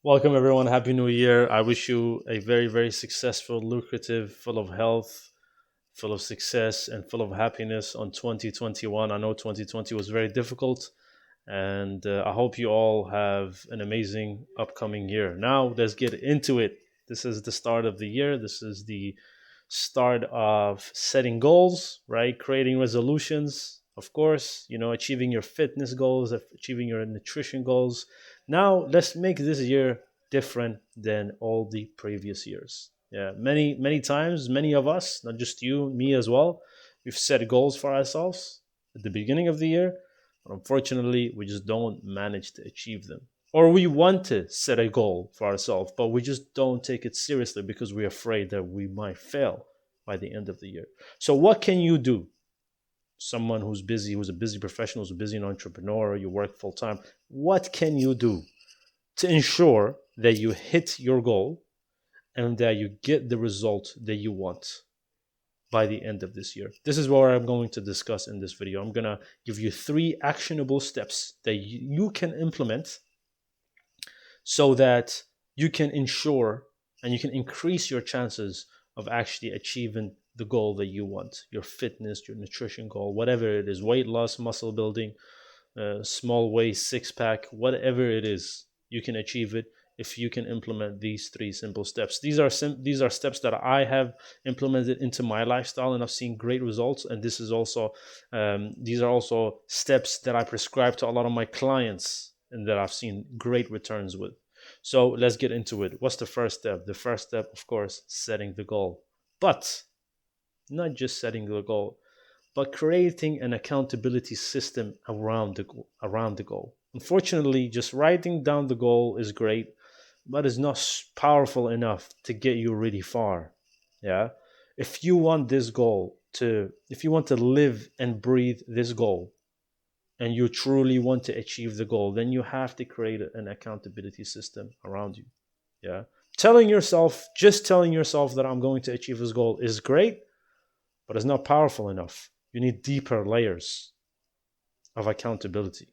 Welcome, everyone. Happy New Year. I wish you a very, very successful, lucrative, full of health, full of success, and full of happiness on 2021. I know 2020 was very difficult, and I hope you all have an amazing upcoming year. Now, let's get into it. This is the start of the year. This is the start of setting goals, right? Creating resolutions, of course, achieving your fitness goals, achieving your nutrition goals. Now, let's make this year different than all the previous years. Yeah, many times, many of us, not just you, me as well, we've set goals for ourselves at the beginning of the year, but unfortunately, we just don't manage to achieve them. Or we want to set a goal for ourselves, but we just don't take it seriously because we're afraid that we might fail by the end of the year. So, what can you do? Someone who's busy, who's a busy professional, who's a busy entrepreneur, you work full time. What can you do to ensure that you hit your goal and that you get the result that you want by the end of this year? This is what I'm going to discuss in this video. I'm going to give you 3 actionable steps that you can implement so that you can ensure and you can increase your chances of actually achieving the goal that you want, your fitness, your nutrition goal, whatever it is, weight loss, muscle building, small waist, six pack, whatever it is, you can achieve it if you can implement these 3 simple steps. These are steps that I have implemented into my lifestyle, and I've seen great results. And this is also these are also steps that I prescribe to a lot of my clients, and that I've seen great returns with. So let's get into it. What's the first step? The first step, of course, setting the goal. But not just setting the goal, but creating an accountability system around the goal. Unfortunately, just writing down the goal is great, but it's not powerful enough to get you really far. Yeah. If you want this goal if you want to live and breathe this goal, and you truly want to achieve the goal, then you have to create an accountability system around you. Yeah. Just telling yourself that I'm going to achieve this goal is great, but it's not powerful enough. You need deeper layers of accountability.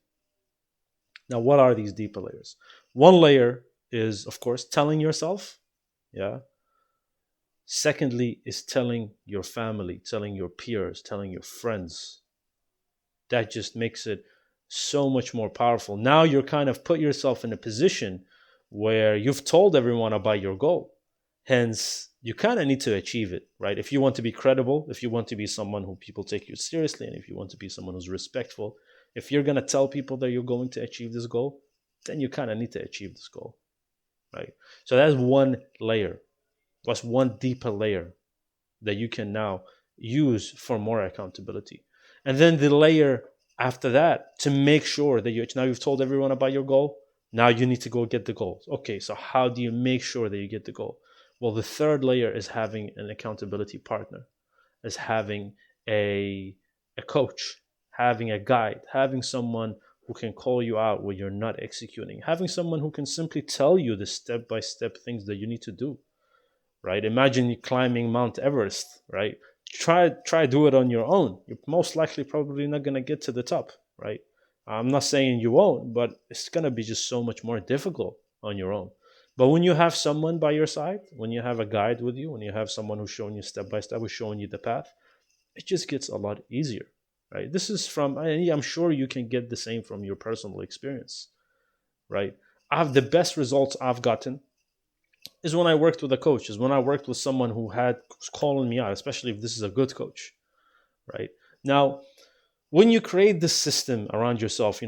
Now, what are these deeper layers? One layer is, of course, telling yourself. Yeah. Secondly, is telling your family, telling your peers, telling your friends. That just makes it so much more powerful. Now you're kind of put yourself in a position where you've told everyone about your goal. Hence, you kind of need to achieve it, right? If you want to be credible, if you want to be someone who people take you seriously, and if you want to be someone who's respectful, if you're going to tell people that you're going to achieve this goal, then you kind of need to achieve this goal, right? So that's one layer. That's one deeper layer that you can now use for more accountability. And then the layer after that, to make sure that now you've told everyone about your goal. Now you need to go get the goal. Okay, so how do you make sure that you get the goal? Well, the third layer is having an accountability partner, is having a coach, having a guide, having someone who can call you out when you're not executing, having someone who can simply tell you the step-by-step things that you need to do, right? Imagine you climbing Mount Everest, right? Try do it on your own. You're most likely probably not going to get to the top, right? I'm not saying you won't, but it's going to be just so much more difficult on your own. But when you have someone by your side, when you have a guide with you, when you have someone who's showing you step by step, who's showing you the path, it just gets a lot easier, right? This is I'm sure you can get the same from your personal experience, right? The best results I've gotten is when I worked with a coach, is when I worked with someone who's calling me out, especially if this is a good coach, right? Now, when you create this system around yourself,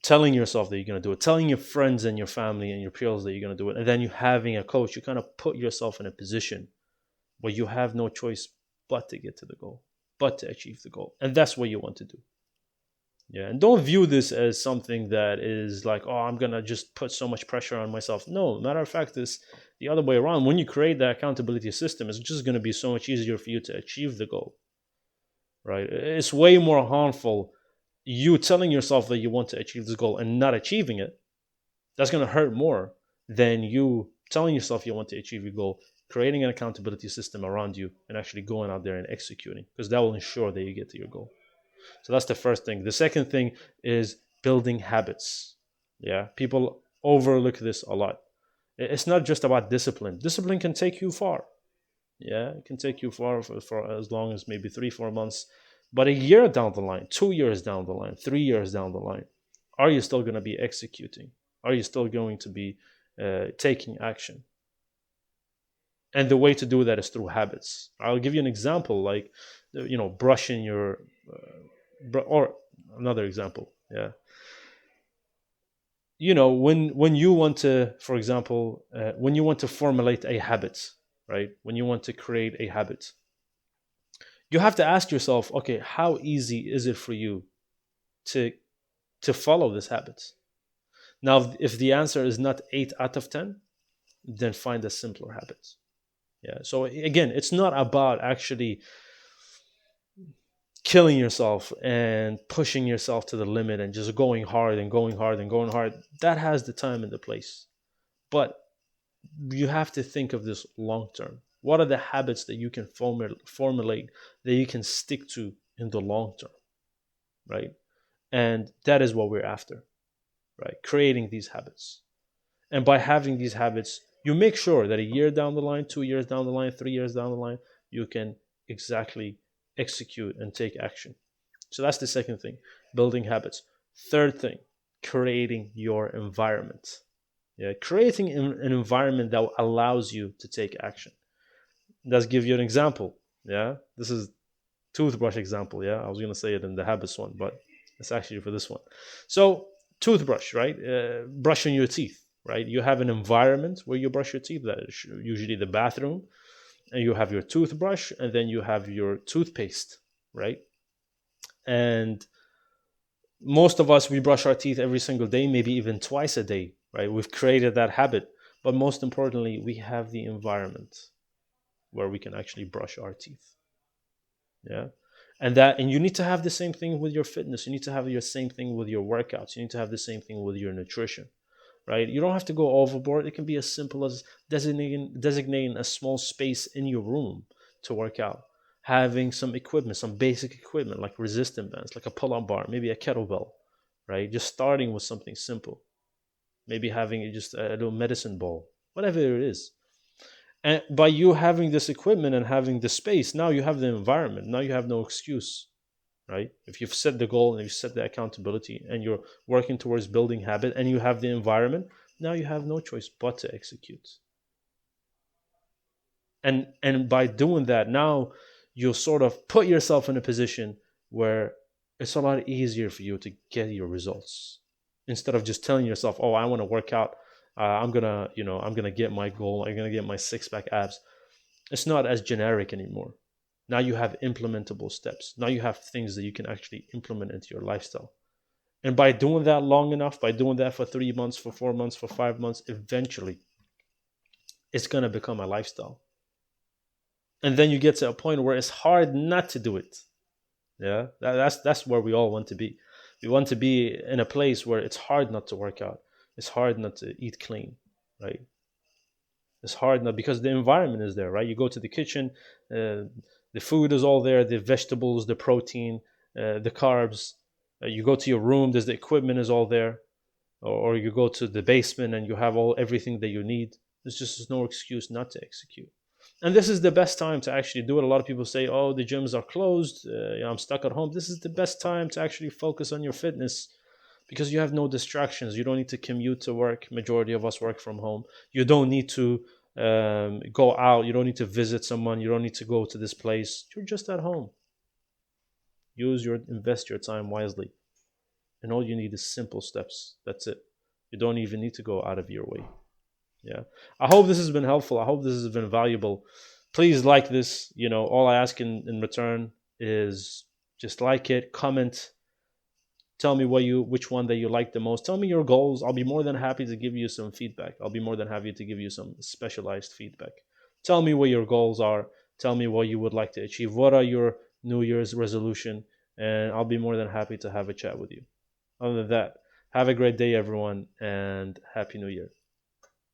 telling yourself that you're going to do it, telling your friends and your family and your peers that you're going to do it, and then you having a coach, you kind of put yourself in a position where you have no choice but to get to the goal, but to achieve the goal. And that's what you want to do. Yeah, and don't view this as something that is like, oh, I'm gonna just put so much pressure on myself. No, matter of fact, it's the other way around. When you create that accountability system, it's just gonna be so much easier for you to achieve the goal, right? It's way more harmful you telling yourself that you want to achieve this goal and not achieving it. That's gonna hurt more than you telling yourself you want to achieve your goal, creating an accountability system around you, and actually going out there and executing, because that will ensure that you get to your goal. So that's the first thing. The second thing is building habits. Yeah, people overlook this a lot. It's not just about discipline. Discipline can take you far. Yeah, it can take you far for as long as maybe 3, 4 months. But a year down the line, 2 years down the line, 3 years down the line, are you still going to be executing? Are you still going to be taking action? And the way to do that is through habits. I'll give you an example, like brushing your, or another example. Yeah, when you want to, for example, when you want to formulate a habit, right? When you want to create a habit, you have to ask yourself, okay, how easy is it for you to to follow this habit? Now, if the answer is not 8 out of 10, then find a simpler habit. Yeah. So again, it's not about actually killing yourself and pushing yourself to the limit and just going hard and going hard and going hard. That has the time and the place. But you have to think of this long term. What are the habits that you can formulate that you can stick to in the long term, right? And that is what we're after, right? Creating these habits. And by having these habits, you make sure that a year down the line, 2 years down the line, 3 years down the line, you can exactly execute and take action. So that's the second thing, building habits. Third thing, creating your environment. Yeah, creating an environment that allows you to take action. Let's give you an example. Yeah, this is toothbrush example. Yeah, I was gonna say it in the habits one, but it's actually for this one. So toothbrush, right? Brushing your teeth, right? You have an environment where you brush your teeth. That is usually the bathroom, and you have your toothbrush, and then you have your toothpaste, right? And most of us, we brush our teeth every single day, maybe even twice a day, right? We've created that habit. But most importantly, we have the environment where we can actually brush our teeth. Yeah. And you need to have the same thing with your fitness. You need to have your same thing with your workouts. You need to have the same thing with your nutrition, right? You don't have to go overboard. It can be as simple as designating a small space in your room to work out, having some equipment, some basic equipment like resistance bands, like a pull-up bar, maybe a kettlebell, right? Just starting with something simple, maybe having just a little medicine ball, whatever it is. And by you having this equipment and having the space, now you have the environment. Now you have no excuse, right? If you've set the goal and you've set the accountability and you're working towards building habit and you have the environment, now you have no choice but to execute. And by doing that, now you'll sort of put yourself in a position where it's a lot easier for you to get your results instead of just telling yourself, oh, I want to work out, I'm gonna get my goal, I'm gonna get my six-pack abs. It's not as generic anymore. Now you have implementable steps. Now you have things that you can actually implement into your lifestyle. And by doing that long enough, by doing that for 3 months, for 4 months, for 5 months, eventually it's gonna become a lifestyle. And then you get to a point where it's hard not to do it. Yeah, that's where we all want to be. We want to be in a place where it's hard not to work out. It's hard not to eat clean, right? It's hard not because the environment is there, right? You go to the kitchen, the food is all there, the vegetables, the protein, the carbs. You go to your room, there's the equipment is all there, or you go to the basement and you have everything that you need. There's just no excuse not to execute. And this is the best time to actually do it. A lot of people say, oh, the gyms are closed, I'm stuck at home. This is the best time to actually focus on your fitness because you have no distractions. You don't need to commute to work. Majority of us work from home. You don't need to go out. You don't need to visit someone. You don't need to go to this place. You're just at home. Invest your time wisely. And all you need is simple steps. That's it. You don't even need to go out of your way. Yeah. I hope this has been helpful. I hope this has been valuable. Please like this. All I ask in return is just like it, comment, tell me which one that you like the most. Tell me your goals. I'll be more than happy to give you some feedback. I'll be more than happy to give you some specialized feedback. Tell me what your goals are. Tell me what you would like to achieve. What are your New Year's resolution? And I'll be more than happy to have a chat with you. Other than that, have a great day, everyone, and Happy New Year.